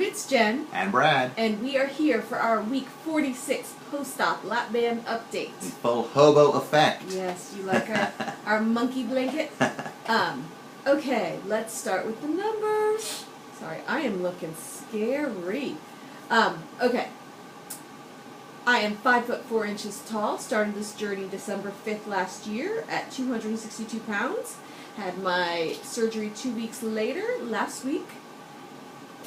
YouTube, it's Jen. And Brad. And we are here for our week 46 post-op lap band update. In full hobo effect. Yes, you like our monkey blanket? Okay, let's start with the numbers. Sorry, I am looking scary. Okay. I am 5'4" tall. Started this journey December 5th last year at 262 pounds. Had my surgery 2 weeks later, last week.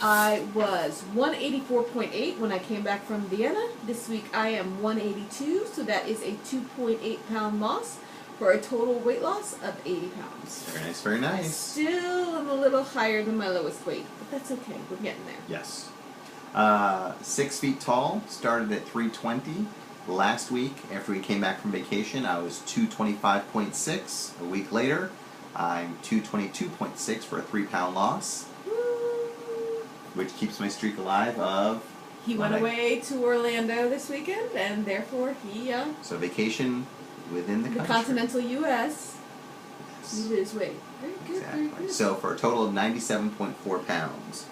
I was 184.8 when I came back from Vienna. This week I am 182, so that is a 2.8 pound loss for a total weight loss of 80 pounds. Very nice, very nice. I still am a little higher than my lowest weight, but that's okay. We're getting there. Yes. 6 feet tall, started at 320. Last week, after we came back from vacation, I was 225.6. A week later, I'm 222.6 for a 3 pound loss. Which keeps my streak alive of... He went away to Orlando this weekend, and therefore he... So vacation within the country. continental U.S. Yes. He his weight. Very good, Exactly. very good. So for a total of 97.4 pounds.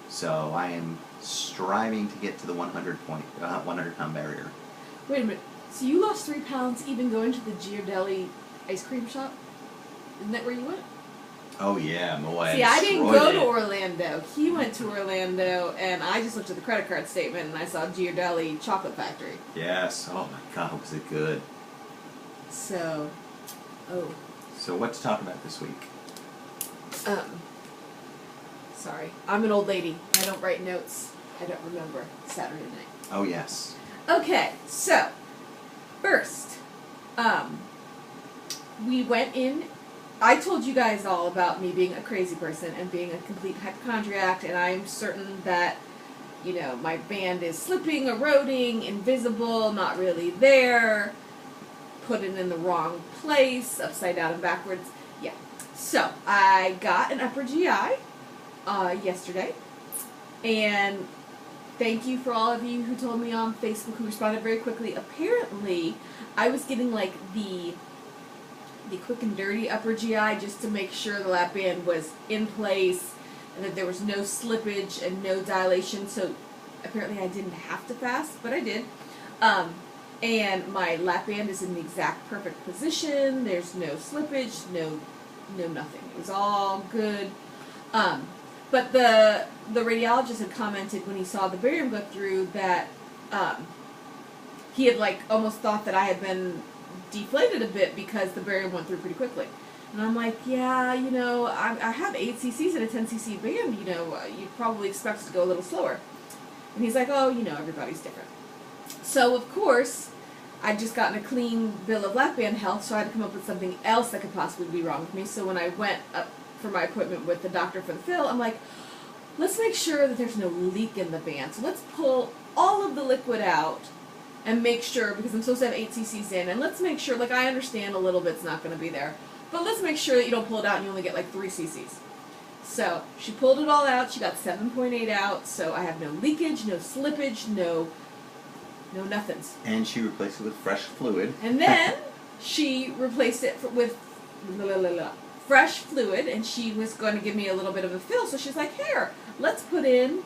So I am striving to get to the 100 pound barrier. Wait a minute. So you lost 3 pounds even going to the Ghirardelli ice cream shop? Isn't that where you went? Oh yeah, boy. See, I didn't go to Orlando. He went to Orlando, and I just looked at the credit card statement, and I saw Ghirardelli Chocolate Factory. Yes. Oh my God, was it good? So, So what to talk about this week? Sorry. I'm an old lady. I don't write notes. I don't remember Saturday night. Oh yes. Okay, so, first, we went in. I told you guys all about me being a crazy person and being a complete hypochondriac, and I'm certain that, you know, my band is slipping, eroding, invisible, not really there, put it in the wrong place, upside down and backwards. Yeah. So, I got an upper GI yesterday, and thank you for all of you who told me on Facebook who responded very quickly. Apparently, I was getting like the quick and dirty upper GI just to make sure the lap band was in place and that there was no slippage and no dilation. So apparently I didn't have to fast, but I did. And my lap band is in the exact perfect position. There's no slippage, no nothing. It was all good. But the radiologist had commented when he saw the barium go through that he had like almost thought that I had been deflated a bit because the barium went through pretty quickly. And I'm like, yeah, you know, I have 8 cc's in a 10 cc band, you know, you'd probably expect it to go a little slower. And he's like, oh, you know, everybody's different. So, of course, I'd just gotten a clean bill of lap band health, so I had to come up with something else that could possibly be wrong with me. So when I went up for my appointment with the doctor for the fill, I'm like, let's make sure that there's no leak in the band. So let's pull all of the liquid out and make sure, because I'm supposed to have 8 cc's in, and let's make sure, like I understand a little bit's not going to be there, but let's make sure that you don't pull it out and you only get like 3 cc's. So she pulled it all out, she got 7.8 out, so I have no leakage, no slippage, no nothings. And she replaced it with fresh fluid. And then she replaced it with fresh fluid, and she was going to give me a little bit of a fill, so she's like, here, let's put in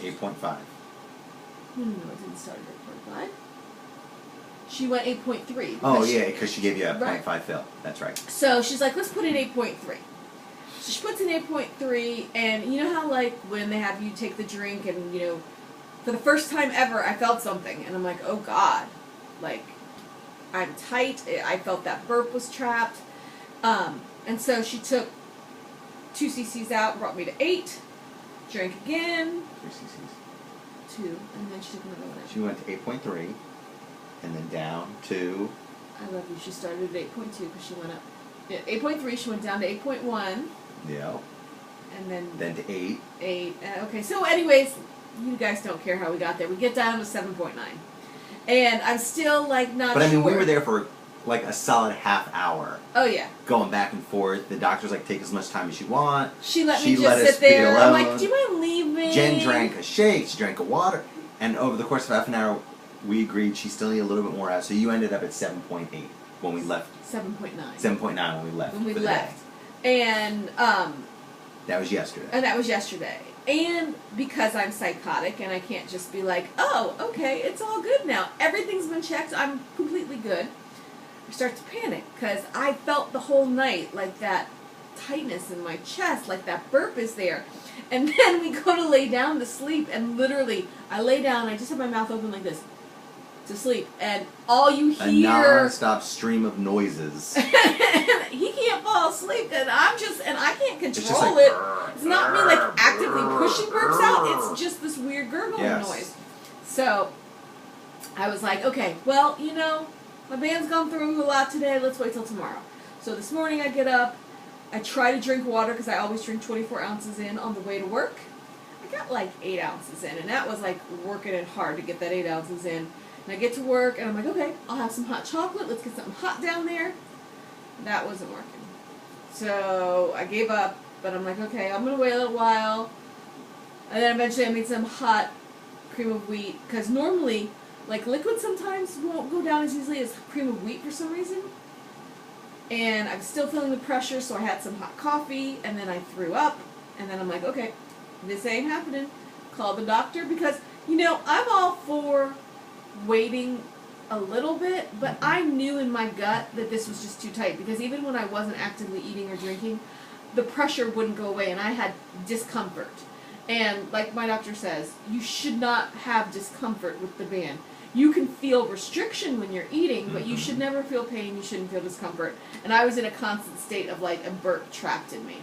8.5. No, it didn't start at 8.5. She went 8.3. Oh, yeah, because she gave you a Right. 0.5 fill. That's right. So she's like, let's put in 8.3. So she puts in 8.3, and you know how, like, when they have you take the drink, and, you know, for the first time ever, I felt something, and I'm like, oh, God. Like, I'm tight. I felt that burp was trapped. And so she took 2 cc's out, brought me to 8, drank again. 3 cc's. 2, and then she took another one. She went to 8.3, and then down to... I love you. She started at 8.2 because she went up. 8.3, she went down to 8.1. Yeah. And Then to 8. 8. Okay, so anyways, you guys don't care how we got there. We get down to 7.9. And I'm still, like, not sure. But I mean, we were there for, like, a solid half hour. Oh, yeah. Going back and forth. The doctor's like, take as much time as you want. She let me She just let us sit there. be I'm alone. like, do you mind leaving? Jen drank a shake, she drank a water, and over the course of half an hour, we agreed she still needed a little bit more out, so you ended up at 7.8 when we left. 7.9. 7.9 when we left. When we for the left. day. And, That was yesterday. and that was yesterday. And because I'm psychotic and I can't just be like, oh, okay, it's all good now. Everything's been checked. I'm completely good. I start to panic because I felt the whole night like that tightness in my chest, like that burp is there. And then we go to lay down to sleep, and literally, I lay down, I just have my mouth open like this to sleep, and all you hear... A non-stop stream of noises. He can't fall asleep, and I can't control like, it. It's not me, like, actively pushing burps out, it's just this weird gurgling noise. So, I was like, okay, well, you know, my band's gone through a lot today, let's wait till tomorrow. So this morning I get up, I try to drink water, because I always drink 24 ounces in on the way to work. I got like 8 ounces in, and that was like working it hard to get that 8 ounces in. And I get to work, and I'm like, okay, I'll have some hot chocolate, let's get something hot down there. That wasn't working. So I gave up, but I'm like, okay, I'm going to wait a little while. And then eventually I made some hot cream of wheat, because normally, like, liquid sometimes won't go down as easily as cream of wheat for some reason. And I'm still feeling the pressure, so I had some hot coffee, and then I threw up, and then I'm like, okay, this ain't happening. Call the doctor, because, you know, I'm all for waiting a little bit, but I knew in my gut that this was just too tight, because even when I wasn't actively eating or drinking, the pressure wouldn't go away, and I had discomfort. And like my doctor says, you should not have discomfort with the band. You can feel restriction when you're eating, but you should never feel pain, you shouldn't feel discomfort. And I was in a constant state of like a burp trapped in me.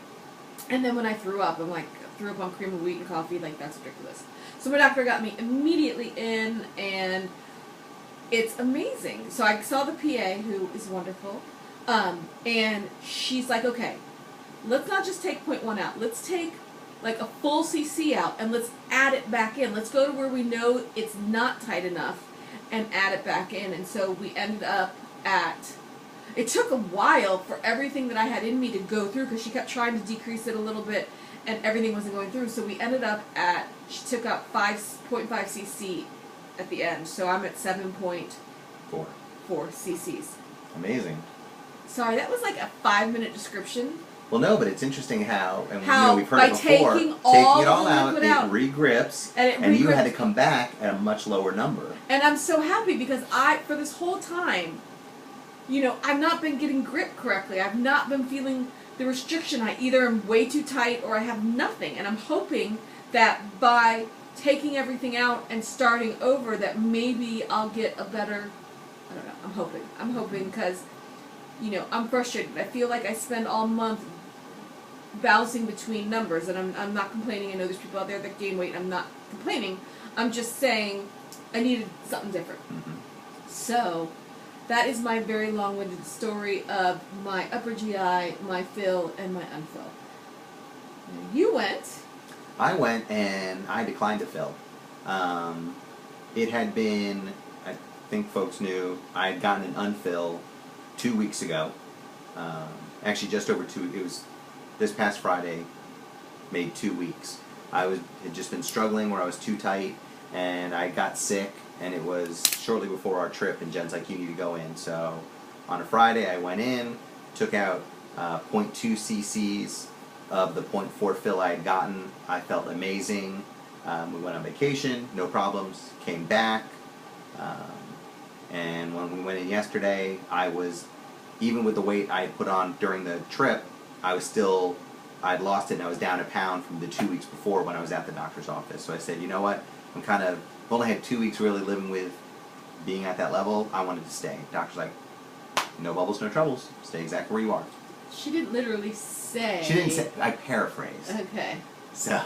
And then when I threw up, I'm like, threw up on cream of wheat and coffee, like that's ridiculous. So my doctor got me immediately in, and it's amazing. So I saw the PA, who is wonderful, and she's like, okay, let's not just take 0.1 out, let's take like a full cc out, and let's add it back in. Let's go to where we know it's not tight enough, and add it back in. And so we ended up at, it took a while for everything that I had in me to go through, because she kept trying to decrease it a little bit, and everything wasn't going through. So we ended up at, she took out 5.5 cc at the end. So I'm at 7.4 cc's. Amazing. Sorry, that was like a 5-minute description. Well, no, but it's interesting how, and How, you know, we've heard it before, taking it all all the out, liquid it out. regrips, And you had to come back at a much lower number. And I'm so happy, because for this whole time, you know, I've not been getting grip correctly. I've not been feeling the restriction. I either am way too tight or I have nothing. And I'm hoping that by taking everything out and starting over, that maybe I'll get a better, I don't know, I'm hoping, because, you know, I'm frustrated. I feel like I spend all month bouncing between numbers, and I'm not complaining. I know there's people out there that gain weight, and I'm not complaining. I'm just saying I needed something different. So that is my very long-winded story of my upper GI, my fill, and my unfill. You went. I went, and I declined to fill. It had been, I think folks knew, I had gotten an unfill 2 weeks ago. Actually, just over it was this past Friday, made 2 weeks. Had just been struggling where I was too tight, and I got sick, and it was shortly before our trip, and Jen's like, you need to go in. So on a Friday, I went in, took out 0.2 cc's of the 0.4 fill I had gotten. I felt amazing. We went on vacation, no problems, came back, and when we went in yesterday, I was, even with the weight I had put on during the trip, I'd lost it, and I was down a pound from the 2 weeks before when I was at the doctor's office. So I said, you know what, I've only had 2 weeks really living with being at that level. I wanted to stay. Doctor's like, no bubbles, no troubles. Stay exactly where you are. She didn't literally say. She didn't say, I paraphrased. Okay. So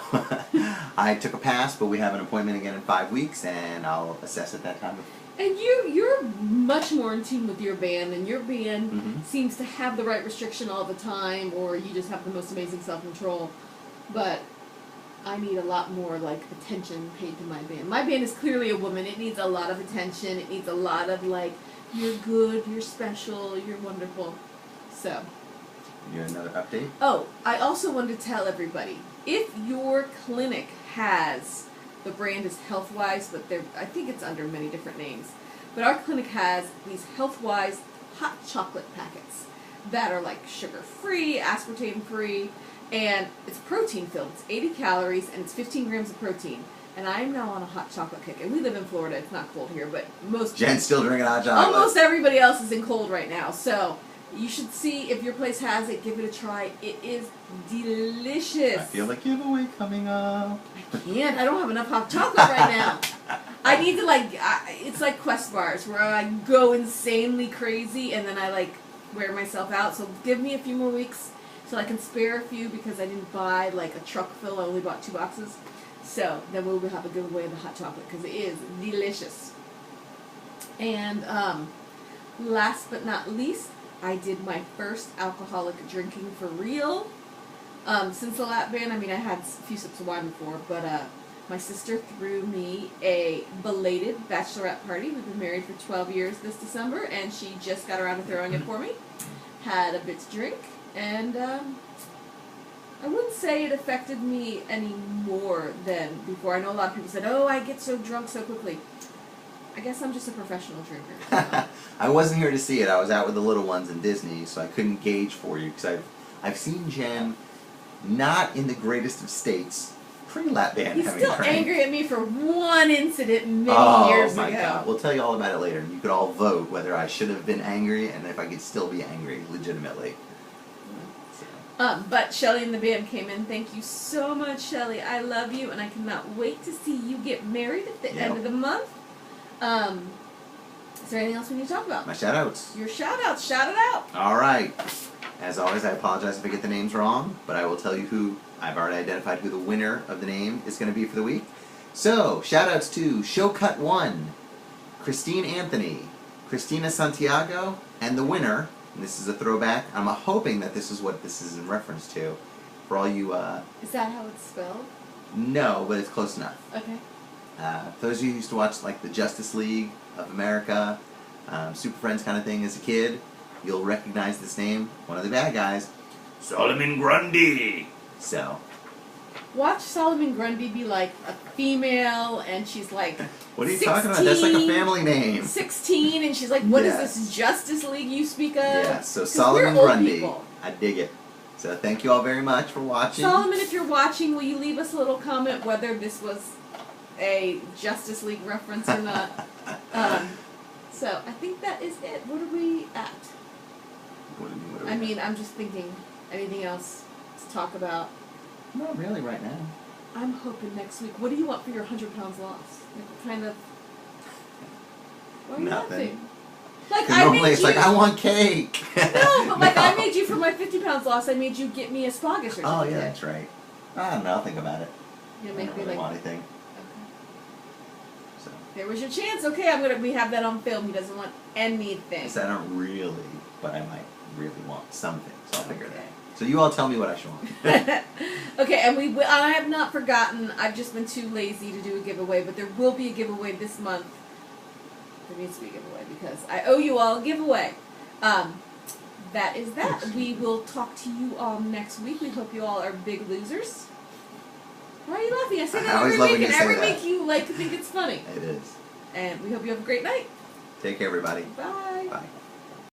I took a pass, but we have an appointment again in 5 weeks, and I'll assess at that time. And you're much more in tune with your band, and your band seems to have the right restriction all the time, or you just have the most amazing self-control. But I need a lot more, like, attention paid to my band. My band is clearly a woman. It needs a lot of attention. It needs a lot of, like, you're good, you're special, you're wonderful. So. You have another update? Oh, I also wanted to tell everybody, if your clinic has, the brand is Healthwise, but I think it's under many different names, but our clinic has these Healthwise hot chocolate packets that are like sugar-free, aspartame-free, And it's protein filled. It's 80 calories and it's 15 grams of protein. And I'm now on a hot chocolate kick. And we live in Florida. It's not cold here, but Jen's still drinking hot chocolate. Almost everybody else is in cold right now. So you should see if your place has it. Give it a try. It is delicious. I feel a giveaway coming up. I can't. I don't have enough hot chocolate right now. I need to it's like Quest bars where I go insanely crazy and then I wear myself out. So give me a few more weeks so I can spare a few because I didn't buy a truck fill. I only bought 2 boxes. So then we'll have a giveaway of the hot chocolate because it is delicious. And last but not least, I did my first alcoholic drinking for real. Since the lap band, I mean, I had a few sips of wine before, but my sister threw me a belated bachelorette party. We've been married for 12 years this December, and she just got around to throwing it for me. Had a bit to drink, and I wouldn't say it affected me any more than before. I know a lot of people said, oh, I get so drunk so quickly. I guess I'm just a professional drinker. I wasn't here to see it. I was out with the little ones in Disney, so I couldn't gauge for you, because I've seen Jen not in the greatest of states pre-lap band. He's still angry at me for one incident many years ago. Oh my God. We'll tell you all about it later. You could all vote whether I should have been angry and if I could still be angry legitimately. But Shelly and the band came in. Thank you so much, Shelly. I love you, and I cannot wait to see you get married at the end of the month. Is there anything else we need to talk about? My shout-outs. Your shout-outs. Shout it out. All right. As always, I apologize if I get the names wrong, but I will tell you who I've already identified who the winner of the name is going to be for the week. So, shout-outs to Showcut 1, Christine Anthony, Christina Santiago, and the winner. And this is a throwback. I'm hoping that this is what this is in reference to. For all you, Is that how it's spelled? No, but it's close enough. Okay. For those of you who used to watch the Justice League of America, Super Friends kind of thing as a kid, you'll recognize this name. One of the bad guys, Solomon Grundy. So. Watch Solomon Grundy be a female, and she's What are you 16, talking about? That's a family name. 16, and she's what is this Justice League you speak of? Yeah, so Solomon Grundy. I dig it. So thank you all very much for watching. Solomon, if you're watching, will you leave us a little comment whether this was a Justice League reference or not? So I think that is it. What are we at? What do you mean, what are we I mean, I'm just thinking, anything else to talk about? Not really right now. I'm hoping next week. What do you want for your 100 pounds loss? What kind of... Why are you Nothing. laughing? Normally it's I want cake. No, but I made you for my 50 pounds loss. I made you get me a spa gift or something. Oh yeah, that's right. I don't know. I'll think about it. You I make don't me really want anything. Okay. So. There was your chance. Okay, we have that on film. He doesn't want anything. I don't really, but I might really want something. So I'll figure it out. So you all tell me what I should want. Okay, and I have not forgotten. I've just been too lazy to do a giveaway, but there will be a giveaway this month. There needs to be a giveaway because I owe you all a giveaway. That is that. We will talk to you all next week. We hope you all are big losers. Why are you laughing? I say that every week, and every week you think it's funny. It is. And we hope you have a great night. Take care, everybody. Bye. Bye.